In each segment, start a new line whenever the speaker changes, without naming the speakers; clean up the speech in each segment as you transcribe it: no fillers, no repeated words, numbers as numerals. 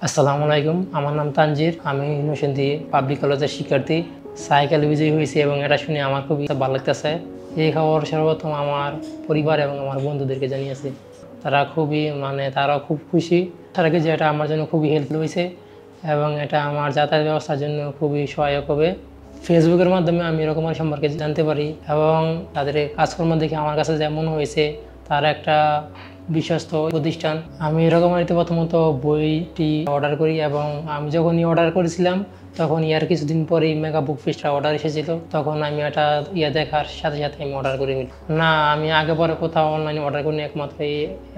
আসসালামু আলাইকুম, আমার নাম তানজির। আমি নরসিংদী পাবলিক কলেজের শিক্ষার্থী। সাইকেল বিজয়ী হয়েছি এবং এটা শুনে আমার খুবই ভালো লাগতেছে। এই খবর সর্বপ্রথম আমার পরিবার এবং আমার বন্ধুদেরকে জানিয়েছি। তারা খুব খুশি। তারা কি যে এটা আমার জন্য খুবই হেল্প হয়েছে এবং এটা আমার যাতায়াত ব্যবস্থার জন্য খুবই সহায়ক হবে। ফেসবুকের মাধ্যমে আমি এরকমের সম্পর্কে জানতে পারি এবং তাদের কাজকর্ম দেখে আমার কাছে যেমন হয়েছে তার একটা বিশ্বস্ত প্রতিষ্ঠান। আমি এরকমারিতে প্রথমত বইটি অর্ডার করি এবং আমি যখনই অর্ডার করেছিলাম তখন ইয়ার কিছুদিন পরেই মেগা বুক ফিস্টটা অর্ডার এসেছিল। তখন আমি এটা দেখার সাথে সাথে আমি অর্ডার করে ফেলি। না, আমি আগে পরে কোথাও অনলাইনে অর্ডার করিনি, একমাত্র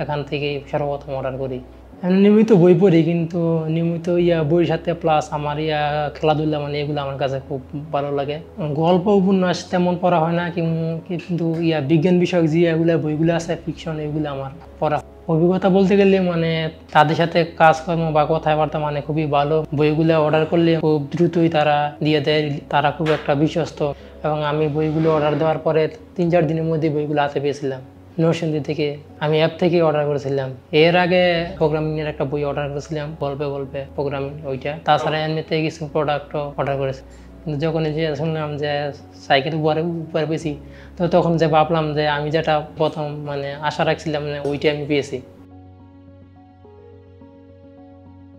এখান থেকেই সর্বপ্রথম অর্ডার করি। আমি নিয়মিত বই পড়ি, কিন্তু নিয়মিত বইয়ের সাথে প্লাস আমার খেলাধুলা এগুলো আমার কাছে খুব ভালো লাগে। গল্প উপন্যাস তেমন পড়া হয় না, কিন্তু বিজ্ঞান বিষয়ক যে বইগুলো আছে ফিকশন, এগুলো আমার পড়া। অভিজ্ঞতা বলতে গেলে তাদের সাথে কাজকর্ম বা কথাবার্তা খুবই ভালো। বইগুলো অর্ডার করলে খুব দ্রুতই তারা দিয়ে দেয়, তারা খুব একটা বিশ্বস্ত। এবং আমি বইগুলো অর্ডার দেওয়ার পরে 3-4 দিনের মধ্যে বইগুলো হাতে পেয়েছিলাম। নরসিংদী থেকে আমি অ্যাপ থেকে অর্ডার করেছিলাম। এর আগে প্রোগ্রামিং এর একটা বই অর্ডার করেছিলাম, গল্পে প্রোগ্রামিং ওইটা। তাছাড়া এমনিতে কিছু প্রোডাক্টও অর্ডার করেছি। কিন্তু যখন শুনলাম যে সাইকেল উপরে পেয়েছি, তো তখন ভাবলাম যে আমি যেটা প্রথম আশা রাখছিলাম ওইটা আমি পেয়েছি।